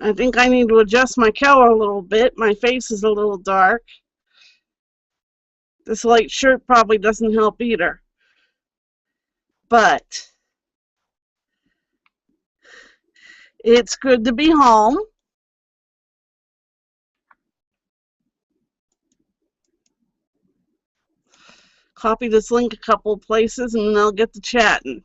I think I need to adjust my color a little bit. My face is a little dark. This light shirt probably doesn't help either. But it's good to be home. Copy this link a couple places and they'll get to chatting.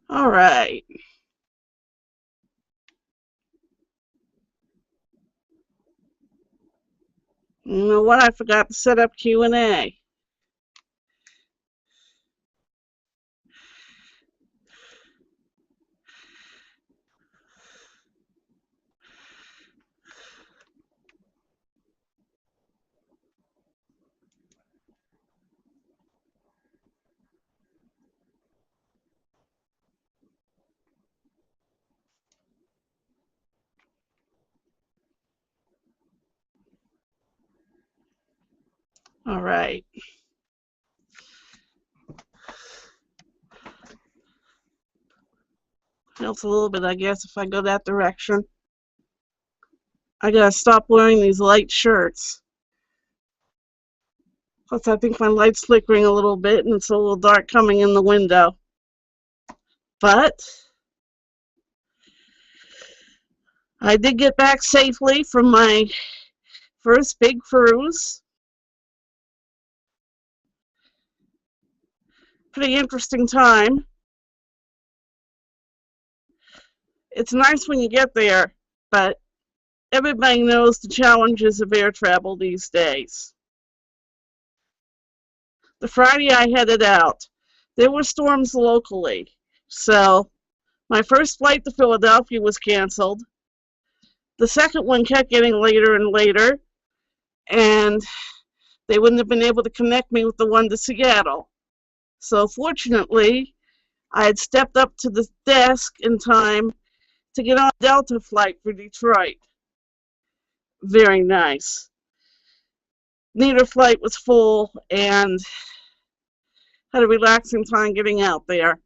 All right. You know what? I forgot to set up Q&A. All right. Helps a little bit, I guess, if I go that direction. I gotta stop wearing these light shirts. Plus, I think my light's flickering a little bit and it's a little dark coming in the window. But I did get back safely from my first big cruise. Pretty interesting time. It's nice when you get there, but everybody knows the challenges of air travel these days. The Friday I headed out, there were storms locally, so my first flight to Philadelphia was canceled. The second one kept getting later and later, and they wouldn't have been able to connect me with the one to Seattle. So fortunately, I had stepped up to the desk in time to get on a Delta flight for Detroit. Very nice. Neither flight was full and had a relaxing time getting out there.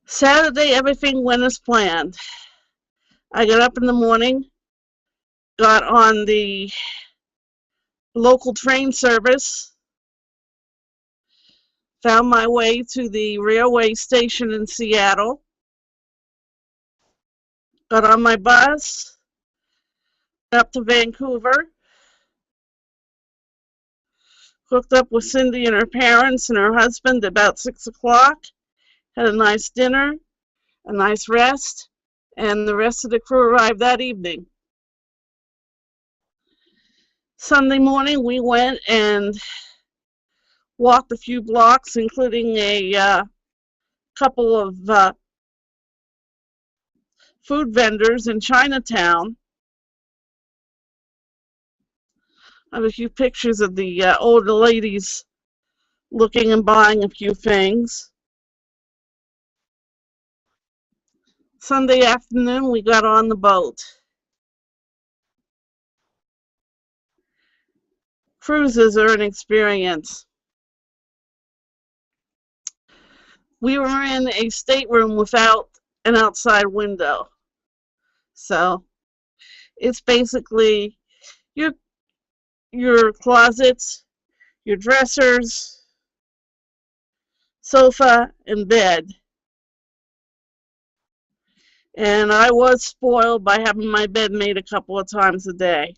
Saturday, everything went as planned. I got up in the morning, got on the local train service, found my way to the railway station in Seattle, got on my bus, up to Vancouver, hooked up with Cindy and her parents and her husband about 6 o'clock, had a nice dinner, a nice rest, and the rest of the crew arrived that evening. Sunday morning, we went and walked a few blocks, including a couple of food vendors in Chinatown. I have a few pictures of the older ladies looking and buying a few things. Sunday afternoon, we got on the boat. Cruises are an experience. We were in a stateroom without an outside window. So it's basically your closets, your dressers, sofa, and bed. And I was spoiled by having my bed made a couple of times a day.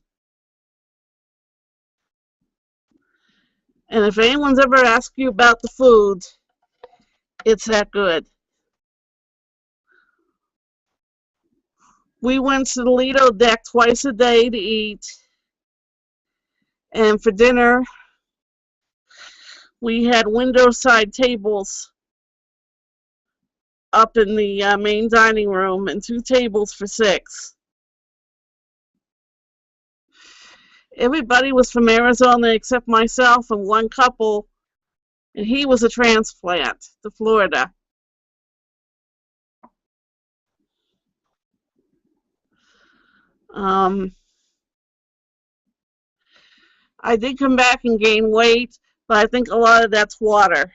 And if anyone's ever asked you about the food, it's that good. We went to the Lido deck twice a day to eat. And for dinner, we had window side tables up in the main dining room and 2 tables for 6. Everybody was from Arizona except myself and one couple, and he was a transplant to Florida. I did come back and gain weight, but I think a lot of that's water.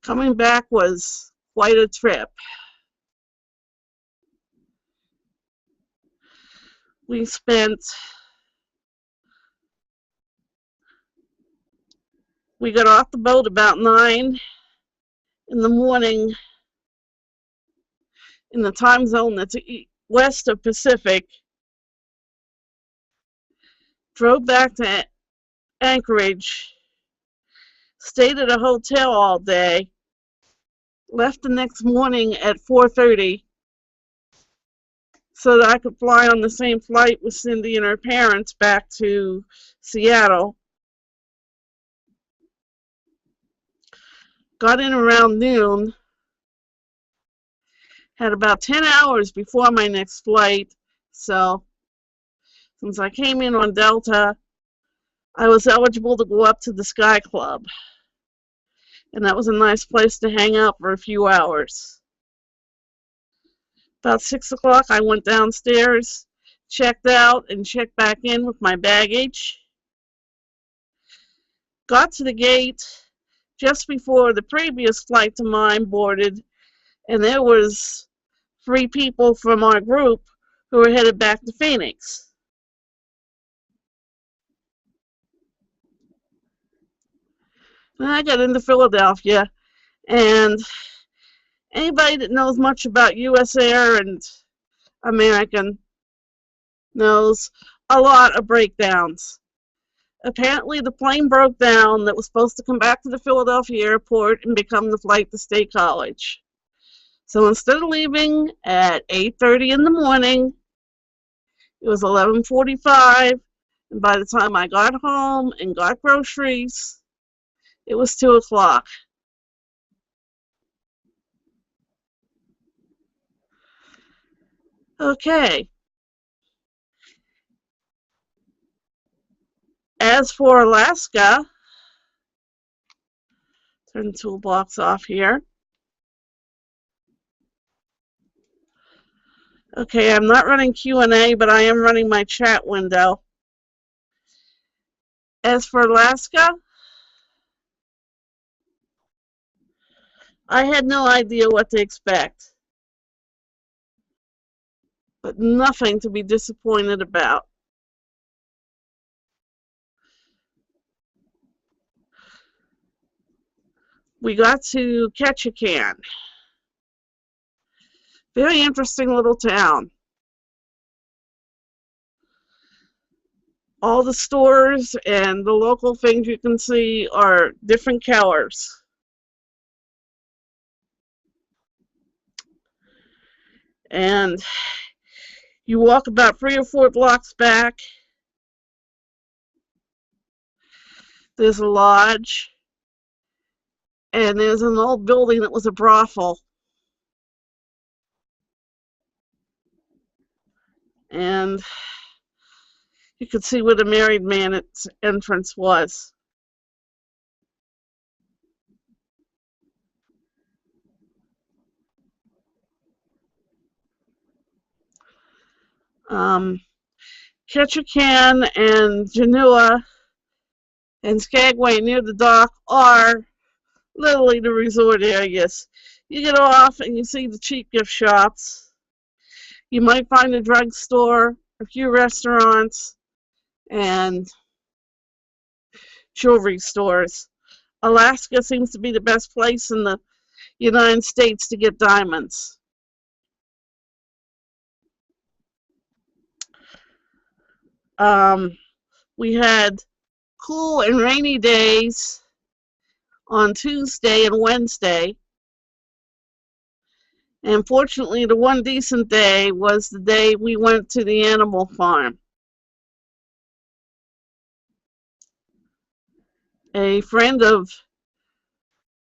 Coming back was quite a trip. We got off the boat about 9 in the morning in the time zone that's west of Pacific. Drove back to Anchorage, stayed at a hotel all day, left the next morning at 4:30 so that I could fly on the same flight with Cindy and her parents back to Seattle. Got in around noon, had about 10 hours before my next flight, so since I came in on Delta, I was eligible to go up to the Sky Club, and that was a nice place to hang out for a few hours. About 6 o'clock, I went downstairs, checked out, and checked back in with my baggage. Got to the gate just before the previous flight to mine boarded, and there was 3 people from our group who were headed back to Phoenix. And I got into Philadelphia, and anybody that knows much about U.S. Air and American knows a lot of breakdowns. Apparently, the plane broke down that was supposed to come back to the Philadelphia airport and become the flight to State College. So instead of leaving at 8:30 in the morning, it was 11:45, and by the time I got home and got groceries, it was 2 o'clock. Okay. As for Alaska, turn the toolbox off here. Okay, I'm not running Q&A, but I am running my chat window. As for Alaska, I had no idea what to expect, but nothing to be disappointed about. We got to Catchup. Very interesting little town. All the stores and the local things you can see are different colors. And you walk about 3 or 4 blocks back, there's a lodge, and there's an old building that was a brothel. And you could see where the married man's entrance was. Ketchikan and Genoa and Skagway near the dock are literally the resort areas. You get off and you see the cheap gift shops. You might find a drugstore, a few restaurants, and jewelry stores. Alaska seems to be the best place in the United States to get diamonds. We had cool and rainy days on Tuesday and Wednesday. And fortunately, the one decent day was the day we went to the animal farm. A friend of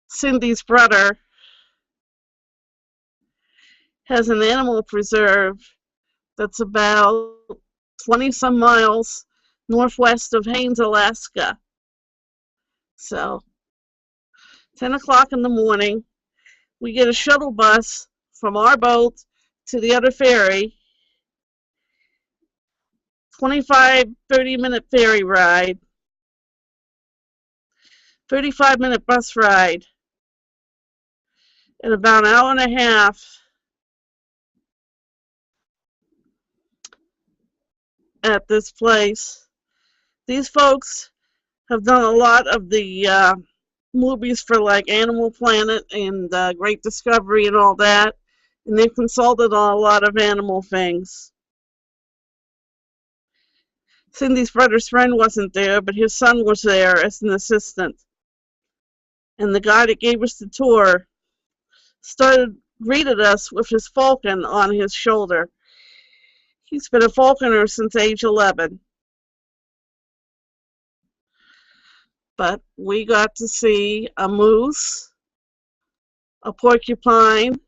Cindy's brother has an animal preserve that's about 20 some miles northwest of Haines, Alaska. So 10 o'clock in the morning, we get a shuttle bus from our boat to the other ferry, 25-30 minute ferry ride, 35-minute bus ride, and about an hour and a half at this place. These folks have done a lot of the movies for like Animal Planet and Great Discovery and all that, and they've consulted on a lot of animal things. Cindy's brother's friend wasn't there, but his son was there as an assistant. And the guy that gave us the tour greeted us with his falcon on his shoulder. He's been a falconer since age 11. But we got to see a moose, a porcupine,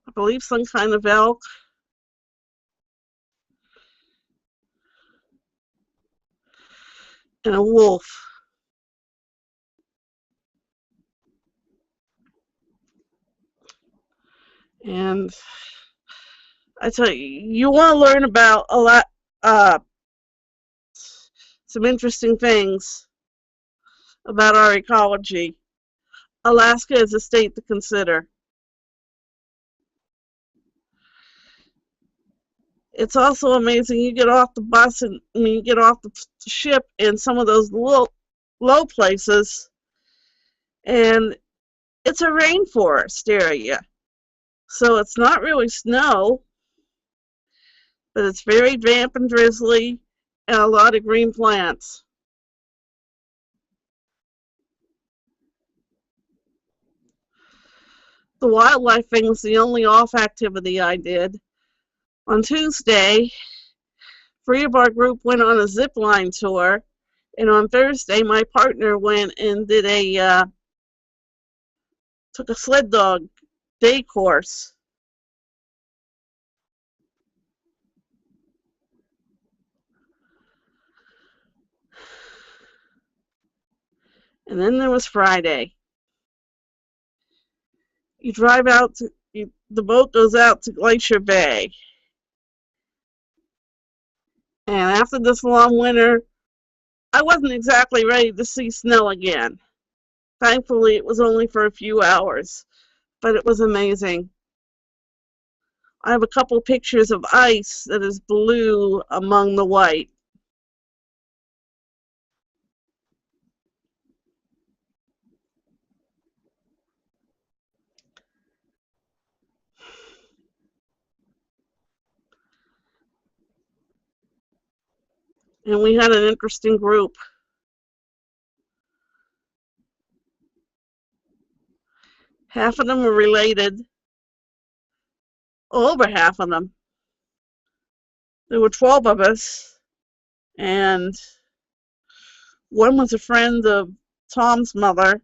I believe some kind of elk, and a wolf. And I tell you, you want to learn about a lot, some interesting things about our ecology. Alaska is a state to consider. It's also amazing. You get off the bus and you get off the ship in some of those low places, and it's a rainforest area. So it's not really snow, but it's very damp and drizzly, and a lot of green plants. The wildlife thing was the only off activity I did. On Tuesday, 3 of our group went on a zip line tour, and on Thursday, my partner went and did took a sled dog day course. And then there was Friday. You drive out the boat goes out to Glacier Bay. And after this long winter, I wasn't exactly ready to see snow again. Thankfully, it was only for a few hours, but it was amazing. I have a couple pictures of ice that is blue among the white. And we had an interesting group. Half of them were related, over half of them. There were 12 of us, and one was a friend of Tom's mother.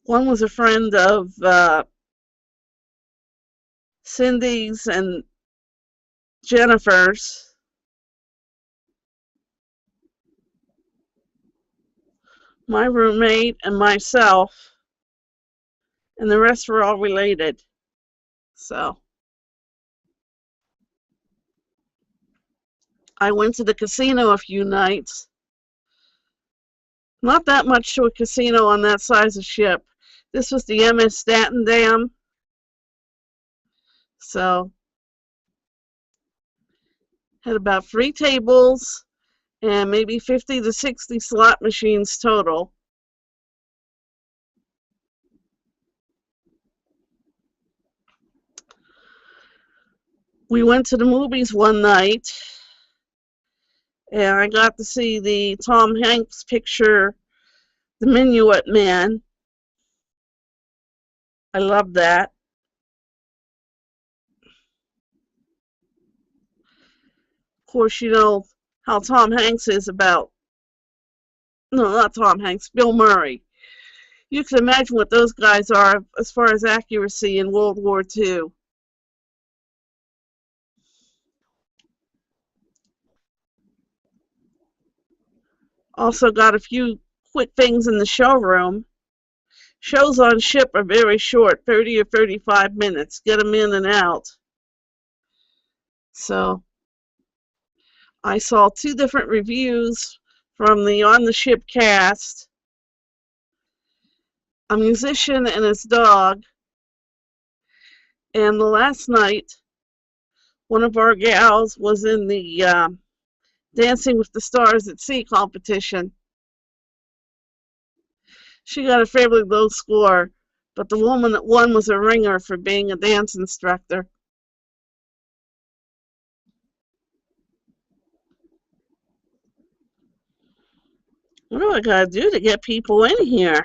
One was a friend of Cindy's and Jennifer's. My roommate and myself, and the rest were all related. So I went to the casino a few nights. Not that much to a casino on that size of ship. This was the MS Statendam. So had about 3 tables and maybe 50 to 60 slot machines total. We went to the movies one night, and I got to see the Tom Hanks picture, The Minuet Man. I love that. Of course, you know how Tom Hanks is about, no, not Tom Hanks, Bill Murray. You can imagine what those guys are as far as accuracy in World War II. Also got a few quick things in the showroom. Shows on ship are very short, 30 or 35 minutes. Get them in and out. So I saw 2 different reviews from the On the Ship cast, a musician and his dog, and the last night one of our gals was in the Dancing with the Stars at Sea competition. She got a fairly low score, but the woman that won was a ringer for being a dance instructor. What do I gotta do to get people in here?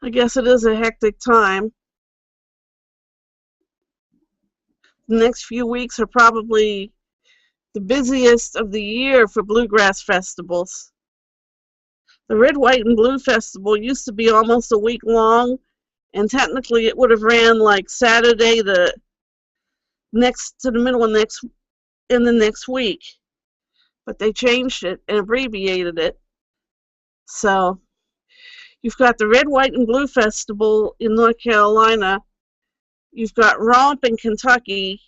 I guess it is a hectic time. The next few weeks are probably the busiest of the year for bluegrass festivals. The Red, White, and Blue Festival used to be almost a week long, and technically it would have ran like Saturday the next to the middle of the next week. But they changed it and abbreviated it. So you've got the Red, White, and Blue Festival in North Carolina. You've got Romp in Kentucky,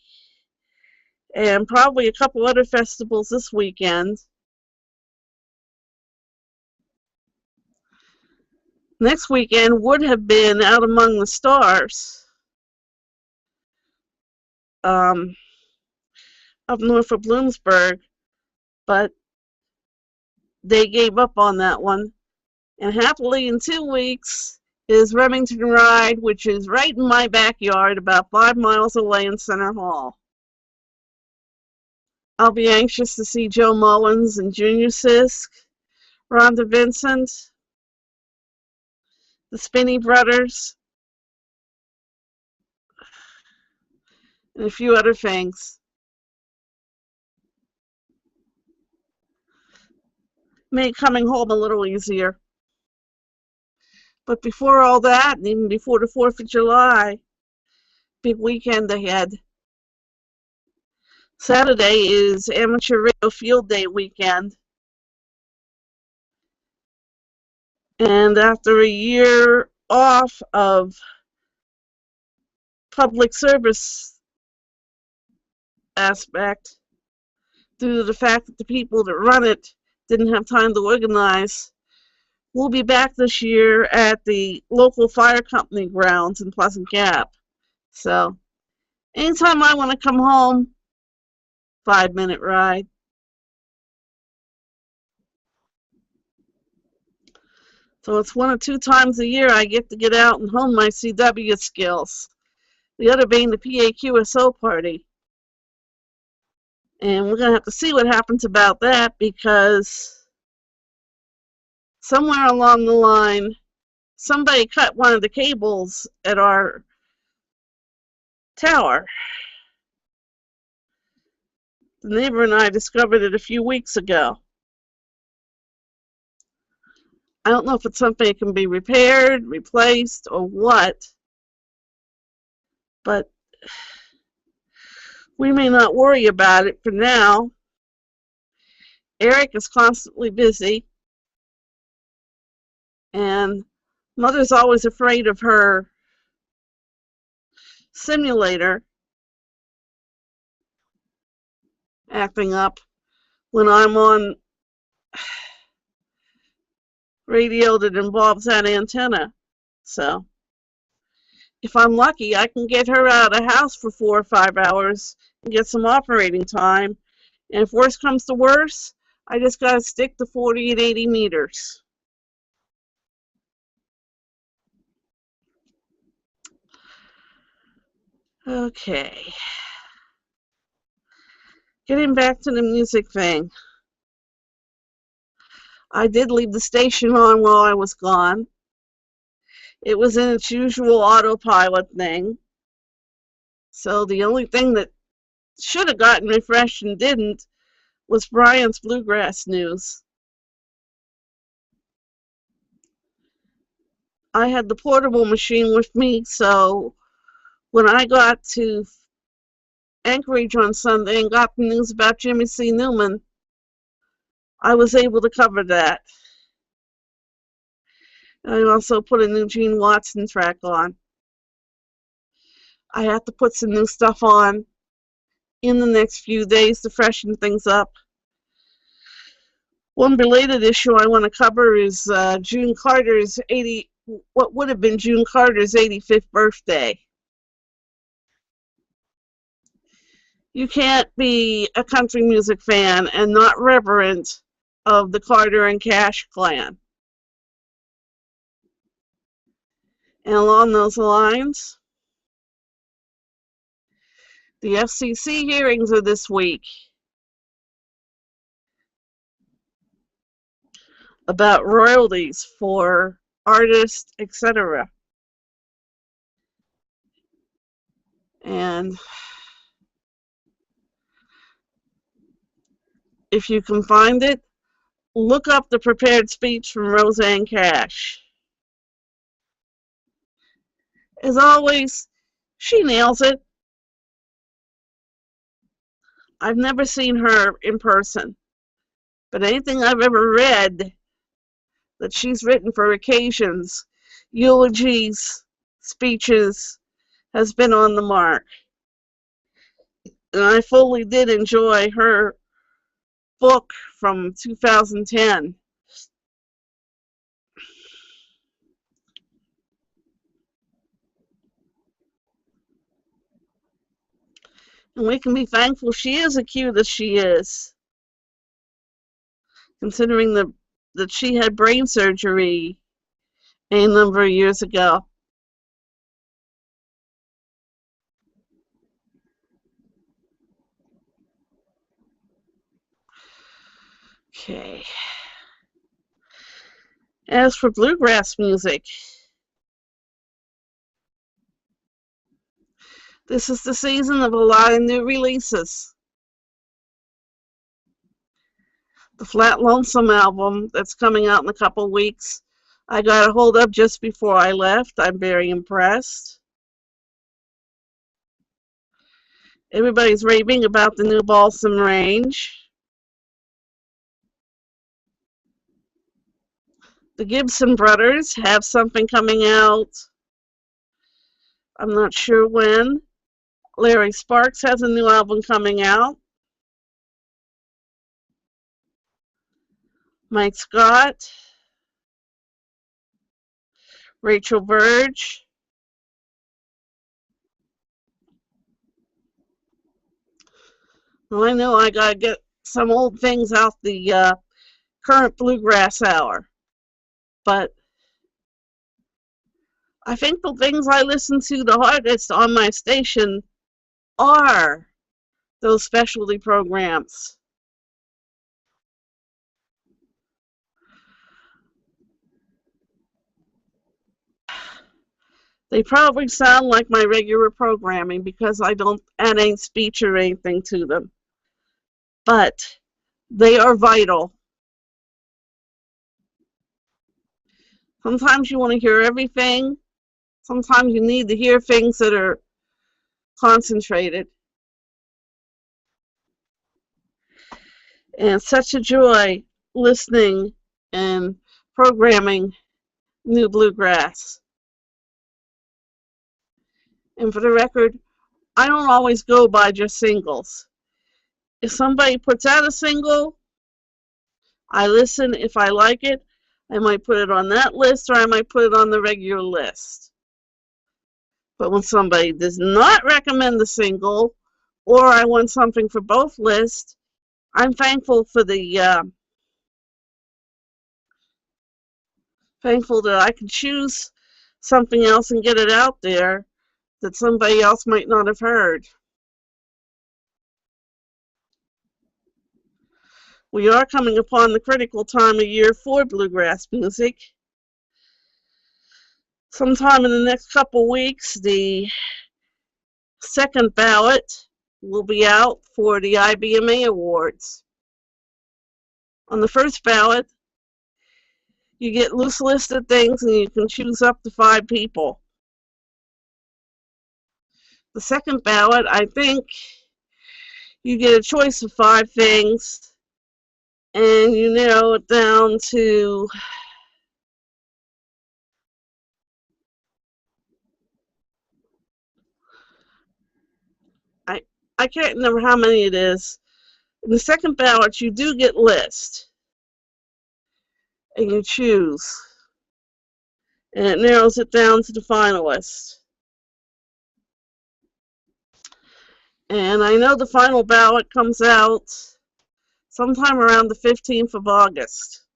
and probably a couple other festivals this weekend. Next weekend would have been Out Among the Stars, up north of Bloomsburg, but they gave up on that one. And happily in 2 weeks is Remington Ride, which is right in my backyard, about 5 miles away in Center Hall. I'll be anxious to see Joe Mullins and Junior Sisk, Rhonda Vincent, the Spinney Brothers, and a few other things. Made coming home a little easier. But before all that, and even before the 4th of July, big weekend ahead. Saturday is Amateur Radio Field Day weekend. And after a year off of public service aspect, due to the fact that the people that run it didn't have time to organize, we'll be back this year at the local fire company grounds in Pleasant Gap. So anytime I want to come home, 5-minute ride. So it's 1 or 2 times a year I get to get out and hone my CW skills. The other being the PAQSO party. And we're going to have to see what happens about that, because somewhere along the line, somebody cut one of the cables at our tower. The neighbor and I discovered it a few weeks ago. I don't know if it's something that can be repaired, replaced, or what, but we may not worry about it for now. Eric is constantly busy, and Mother's always afraid of her simulator acting up when I'm on radio that involves that antenna. So if I'm lucky, I can get her out of the house for 4 or 5 hours and get some operating time. And if worse comes to worse, I just got to stick to 40 and 80 meters. Okay. Getting back to the music thing. I did leave the station on while I was gone. It was in its usual autopilot thing. So the only thing that should have gotten refreshed and didn't was Brian's Bluegrass News. I had the portable machine with me, so when I got to Anchorage on Sunday and got the news about Jimmy C. Newman, I was able to cover that. I also put a new Gene Watson track on. I have to put some new stuff on in the next few days to freshen things up. One belated issue I want to cover is June Carter's what would have been June Carter's 85th birthday. You can't be a country music fan and not reverent of the Carter and Cash clan. And along those lines, the FCC hearings are this week about royalties for artists, etc. And if you can find it, look up the prepared speech from Roseanne Cash. As always, she nails it. I've never seen her in person, but anything I've ever read that she's written for occasions, eulogies, speeches, has been on the mark. And I fully did enjoy her book from 2010. And we can be thankful she is as cute as she is, considering that she had brain surgery a number of years ago. Okay. As for bluegrass music, this is the season of a lot of new releases. The Flat Lonesome album that's coming out in a couple weeks, I got a hold of just before I left. I'm very impressed. Everybody's raving about the new Balsam range. The Gibson brothers have something coming out. I'm not sure when. Larry Sparks has a new album coming out. Mike Scott, Rachel Burge. Well, I know I gotta get some old things out the current Bluegrass Hour, but I think the things I listen to the hardest on my station are those specialty programs. They probably sound like my regular programming because I don't add any speech or anything to them. But they are vital. Sometimes you want to hear everything. Sometimes you need to hear things that are concentrated. And it's such a joy listening and programming new bluegrass. And for the record, I don't always go by just singles. If somebody puts out a single, I listen. If I like it, I might put it on that list or I might put it on the regular list. But when somebody does not recommend the single, or I want something for both lists, I'm thankful for thankful that I can choose something else and get it out there that somebody else might not have heard. We are coming upon the critical time of year for bluegrass music. Sometime in the next couple weeks, the second ballot will be out for the IBMA Awards. On the first ballot, you get loose listed things and you can choose up to 5 people. The second ballot, I think you get a choice of 5 things and you narrow it down to I can't remember how many it is. In the second ballot, you do get lists and you choose, and it narrows it down to the finalists. And I know the final ballot comes out sometime around the 15th of August.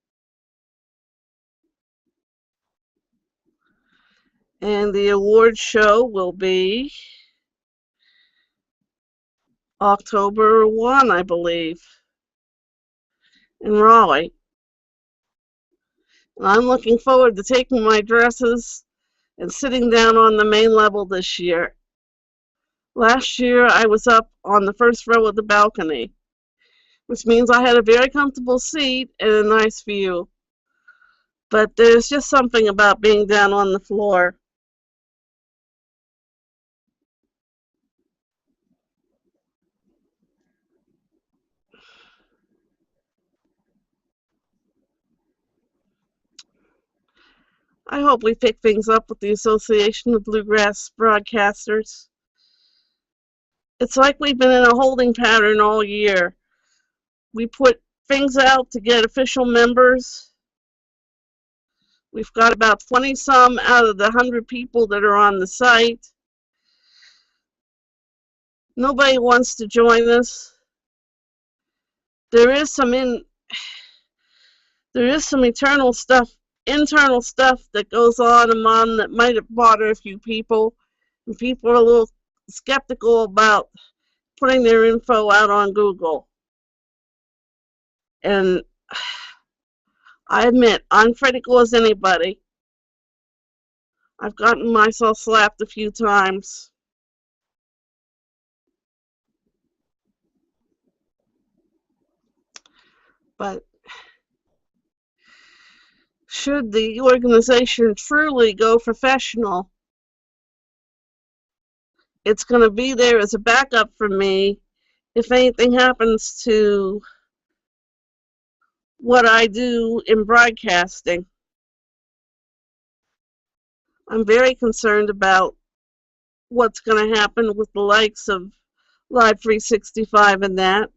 And the award show will be October 1, I believe, in Raleigh. And I'm looking forward to taking my dresses and sitting down on the main level this year. Last year, I was up on the first row of the balcony, which means I had a very comfortable seat and a nice view. But there's just something about being down on the floor. I hope we pick things up with the Association of Bluegrass Broadcasters. It's like we've been in a holding pattern all year. We put things out to get official members. We've got about 20 some out of the 100 people that are on the site. Nobody wants to join us. There is some internal stuff that goes on among that might bother a few people, and people are a little skeptical about putting their info out on Google. And I admit, I'm critical as anybody. I've gotten myself slapped a few times. But should the organization truly go professional, it's going to be there as a backup for me if anything happens to what I do in broadcasting. I'm very concerned about what's going to happen with the likes of Live 365 and that.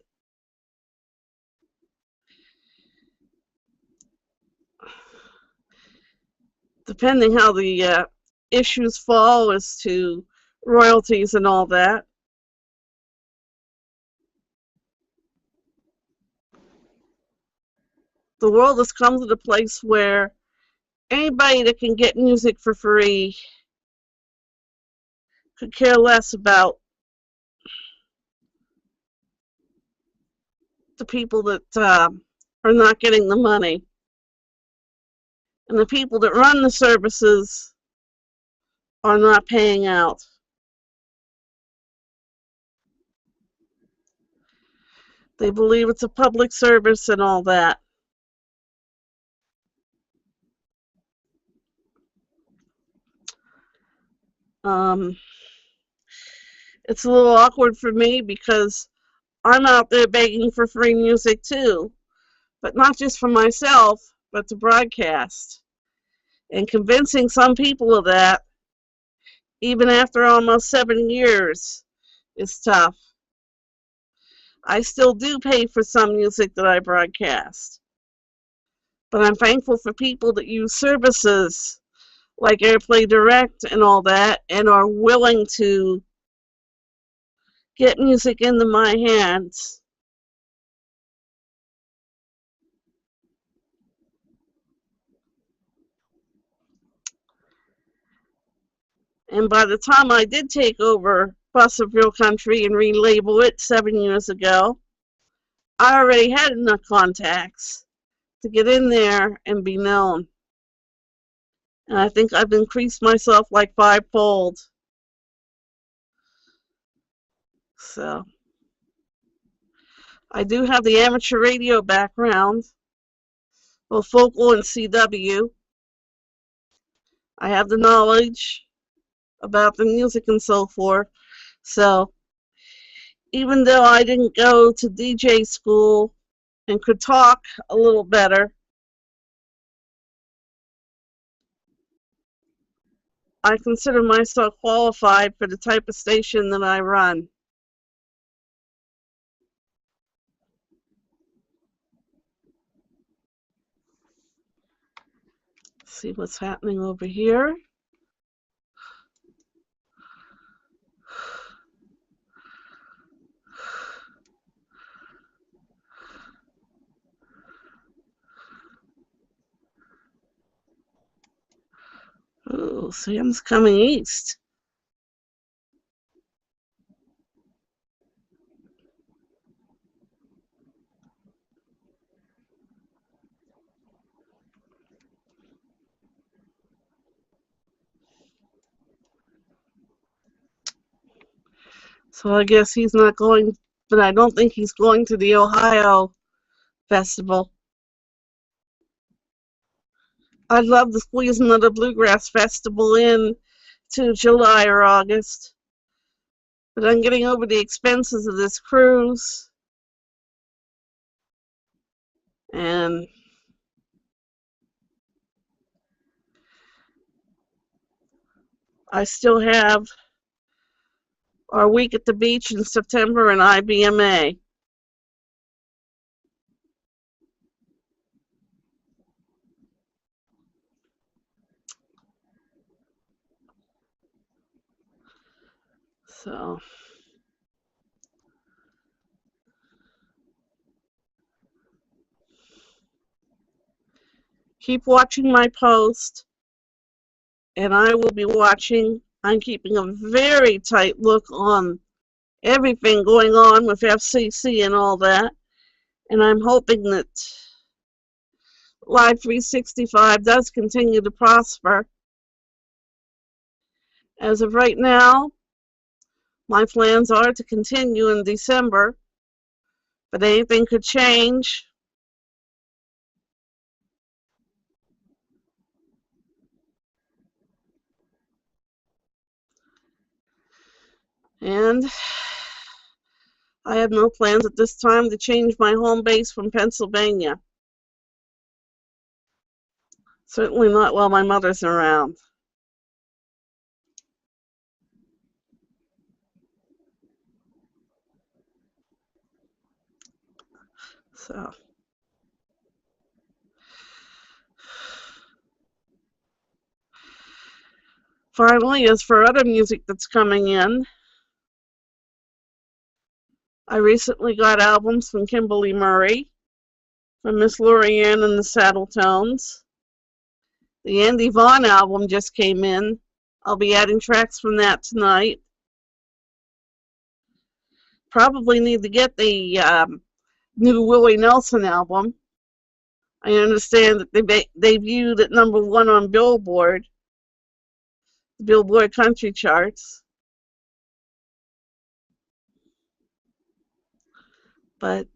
Depending how the issues fall as to royalties and all that. The world has come to the place where anybody that can get music for free could care less about the people that are not getting the money. And the people that run the services are not paying out. They believe it's a public service and all that. It's a little awkward for me because I'm out there begging for free music too, but not just for myself, but to broadcast. And convincing some people of that, even after almost 7 years, is tough. I still do pay for some music that I broadcast, but I'm thankful for people that use services like AirPlay Direct and all that and are willing to get music into my hands. And by the time I did take over Bus of Real Country and relabel it 7 years ago, I already had enough contacts to get in there and be known. And I think I've increased myself like fivefold. So I do have the amateur radio background, both vocal and CW. I have the knowledge about the music and so forth. So even though I didn't go to DJ school and could talk a little better, I consider myself qualified for the type of station that I run. Let's see what's happening over here. Oh, Sam's coming east. So I guess he's not going, but I don't think he's going to the Ohio Festival. I'd love to squeeze another Bluegrass Festival in to July or August, but I'm getting over the expenses of this cruise, and I still have our week at the beach in September and IBMA. So keep watching my post, and I will be watching. I'm keeping a very tight look on everything going on with FCC and all that, and I'm hoping that Live 365 does continue to prosper. As of right now, my plans are to continue in December, but anything could change. And I have no plans at this time to change my home base from Pennsylvania. Certainly not while my mother's around. So finally, as for other music that's coming in, I recently got albums from Kimberly Murray, from Miss Lorianne and the Saddle Tones. The Andy Vaughn album just came in. I'll be adding tracks from that tonight. Probably need to get the new Willie Nelson album. I understand that they debuted at #1 on Billboard country charts. But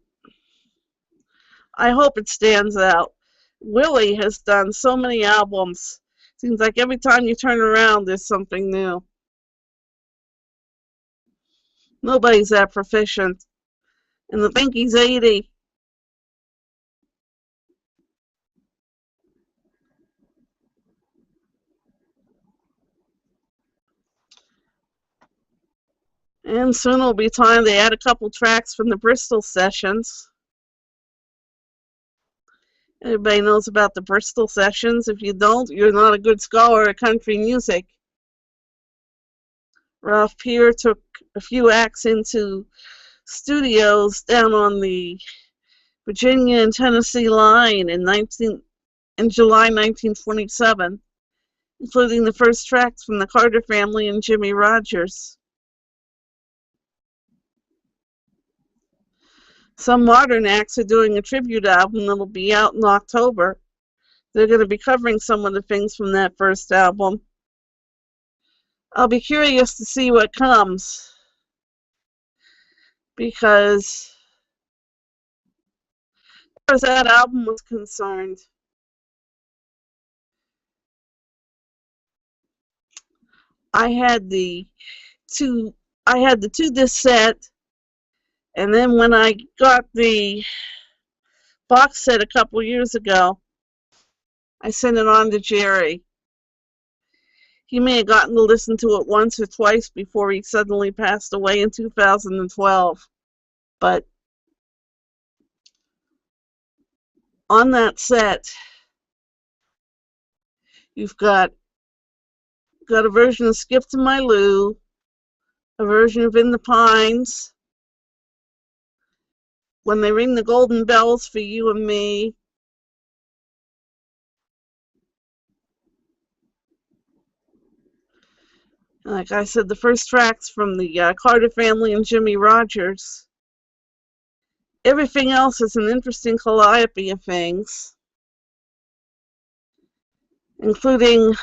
I hope it stands out. Willie has done so many albums. Seems like every time you turn around, there's something new. Nobody's that proficient. And I think he's 80. And soon it'll be time to add a couple tracks from the Bristol sessions. Everybody knows about the Bristol sessions. If you don't, you're not a good scholar of country music. Ralph Peer took a few acts into studios down on the Virginia and Tennessee line in July 1927, including the first tracks from the Carter Family and Jimmy Rogers. Some modern acts are doing a tribute album that'll be out in October. They're going to be covering some of the things from that first album. I'll be curious to see what comes, because as far as that album was concerned, I had the two disc set, and then when I got the box set a couple years ago, I sent it on to Jerry. He may have gotten to listen to it once or twice before he suddenly passed away in 2012. But on that set, you've got a version of Skip to My Lou, a version of In the Pines, When They Ring the Golden Bells for You and Me, like I said, the first tracks from the Carter Family and Jimmy Rogers. Everything else is an interesting calliope of things, including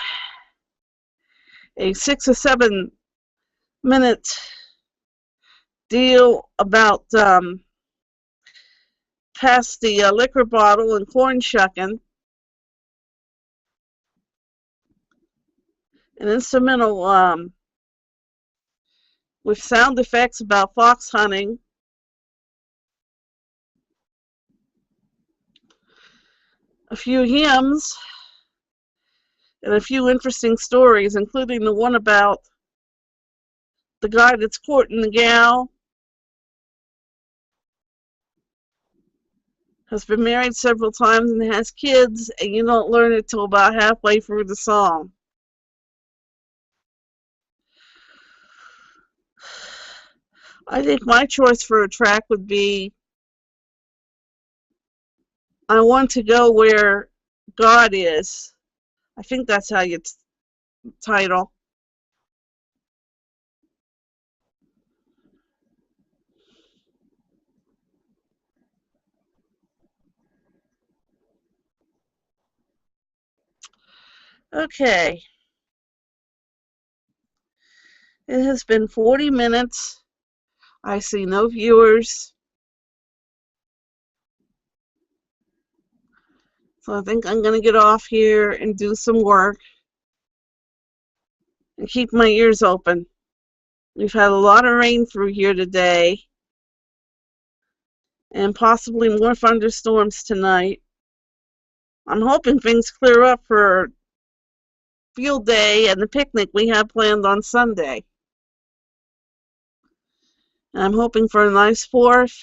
a 6 or 7 minute deal about past the liquor bottle and corn shucking, an instrumental with sound effects about fox hunting, a few hymns, and a few interesting stories, including the one about the guy that's courting the gal, has been married several times and has kids, and you don't learn it till about halfway through the song. I think my choice for a track would be I Want to Go Where God Is. I think that's how you title. Okay. It has been 40 minutes. I see no viewers. So I think I'm going to get off here and do some work and keep my ears open. We've had a lot of rain through here today, and possibly more thunderstorms tonight. I'm hoping things clear up for field day and the picnic we have planned on Sunday. And I'm hoping for a nice 4th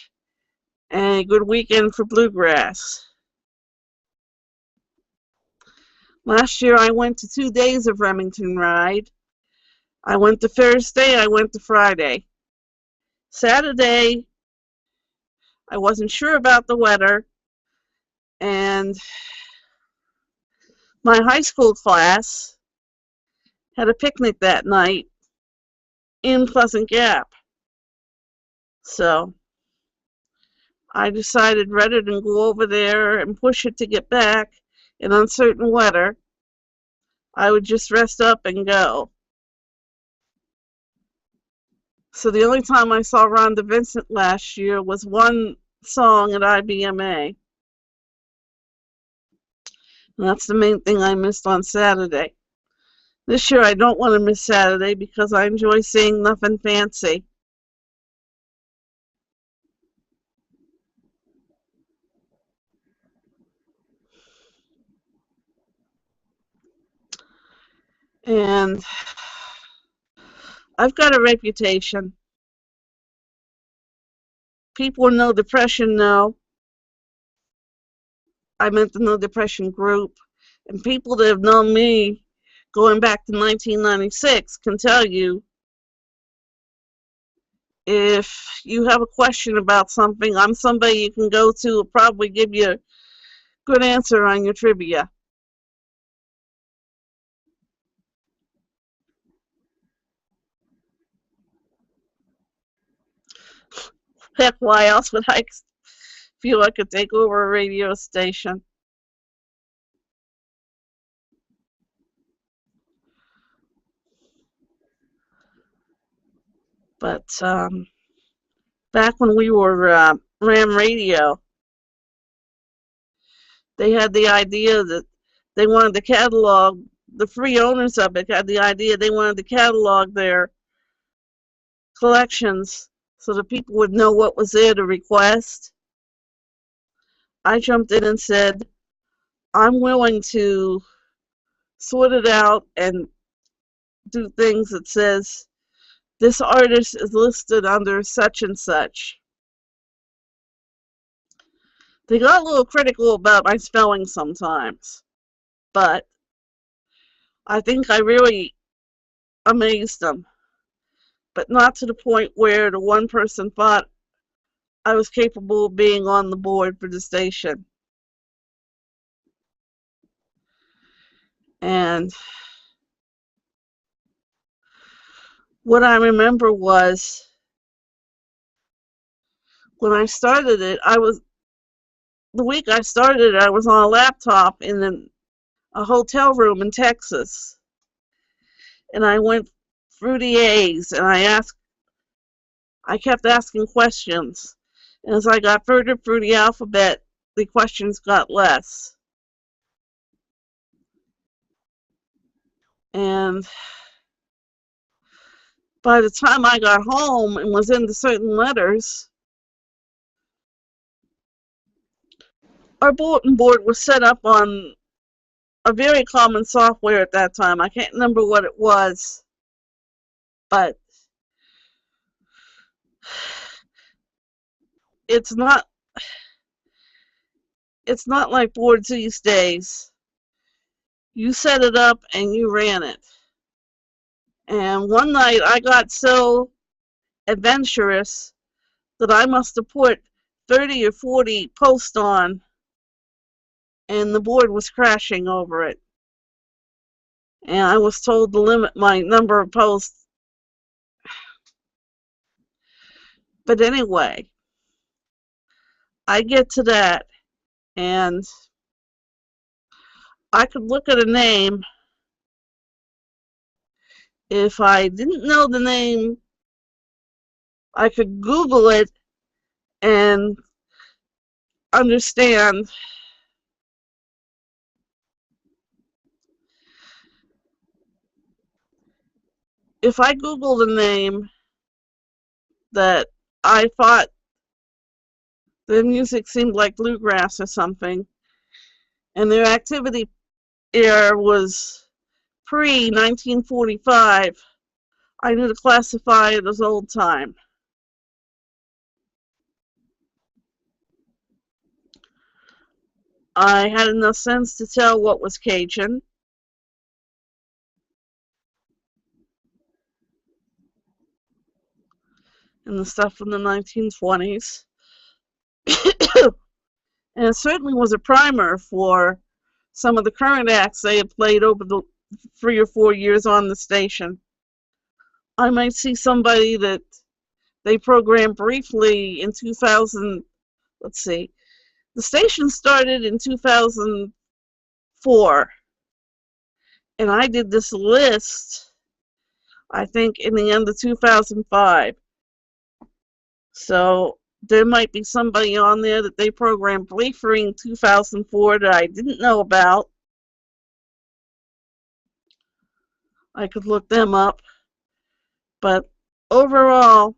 and a good weekend for bluegrass. Last year I went to 2 days of Remington Ride. I went to Thursday, I went to Friday. Saturday, I wasn't sure about the weather, and my high school class had a picnic that night in Pleasant Gap. So I decided rather than go over there and push it to get back in uncertain weather, I would just rest up and go. So the only time I saw Rhonda Vincent last year was one song at IBMA. And that's the main thing I missed on Saturday. This year I don't want to miss Saturday because I enjoy seeing Nothing Fancy. And I've got a reputation. People in No Depression know. I meant the No Depression group. And people that have known me going back to 1996 can tell you if you have a question about something, I'm somebody you can go to, will probably give you a good answer on your trivia. Heck, why else would I feel I could take over a radio station? But back when we were Ram Radio, they had the idea that they wanted to catalog, the free owners of it had the idea they wanted to catalog their collections so that people would know what was there to request. I jumped in and said, I'm willing to sort it out and do things that says this artist is listed under such and such. They got a little critical about my spelling sometimes, but I think I really amazed them, but not to the point where the one person thought I was capable of being on the board for the station. And what I remember was when I started it, the week I started it, I was on a laptop in a hotel room in Texas. And I went through the A's and I kept asking questions. And as I got further through the alphabet, the questions got less. And by the time I got home and was into certain letters, our bulletin board was set up on a very common software at that time. I can't remember what it was, but it's not like boards these days. You set it up and you ran it. And one night I got so adventurous that I must have put 30 or 40 posts on, and the board was crashing over it. And I was told to limit my number of posts. But anyway, I get to that, and I could look at a name. If I didn't know the name, I could Google it and understand. If I Googled a name that I thought the music seemed like bluegrass or something, and their activity era was pre-1945, I knew to classify it as old time. I had enough sense to tell what was Cajun. And the stuff from the 1920s. And it certainly was a primer for some of the current acts they had played over the 3 or 4 years on the station. I might see somebody that they programmed briefly in 2000, let's see, the station started in 2004, and I did this list, I think, in the end of 2005. So there might be somebody on there that they programmed briefly in 2004 that I didn't know about. I could look them up. But overall,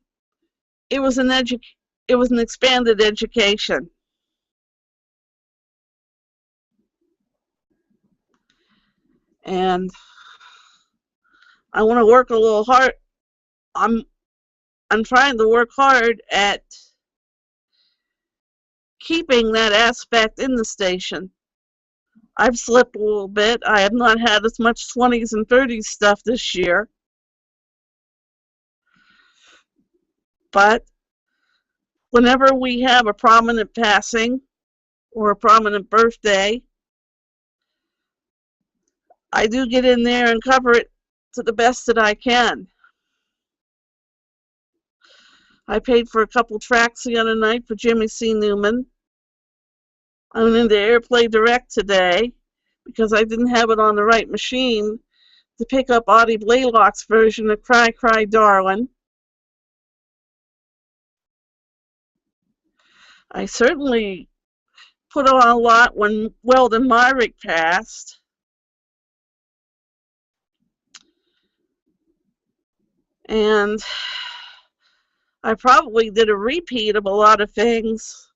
it was an expanded education. And I want to work a little hard. I'm trying to work hard at keeping that aspect in the station. I've slipped a little bit. I have not had as much 20s and 30s stuff this year. But whenever we have a prominent passing or a prominent birthday, I do get in there and cover it to the best that I can. I paid for a couple tracks the other night for Jimmy C. Newman. I'm into AirPlay Direct today because I didn't have it on the right machine to pick up Audie Blaylock's version of Cry Cry Darlin'. I certainly put on a lot when Weldon Myrick passed. And I probably did a repeat of a lot of things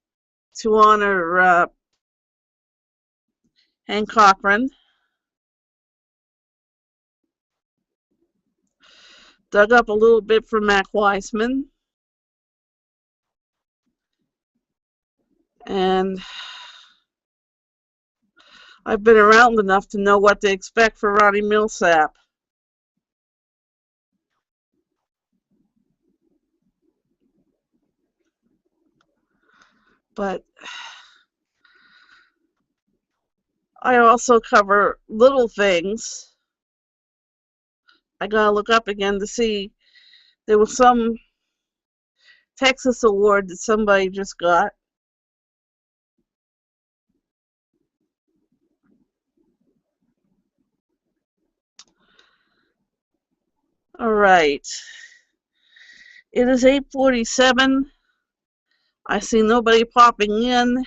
to honor Hank Cochran. Dug up a little bit from Mac Weissman. And I've been around enough to know what to expect for Ronnie Millsap. But I also cover little things. I gotta look up again to see. There was some Texas award that somebody just got. All right. It is 8:47. I see nobody popping in,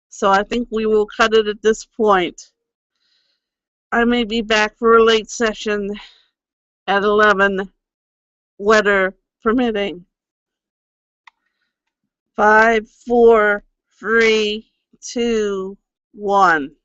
so I think we will cut it at this point. I may be back for a late session at 11, weather permitting. 5, 4, 3, 2, 1.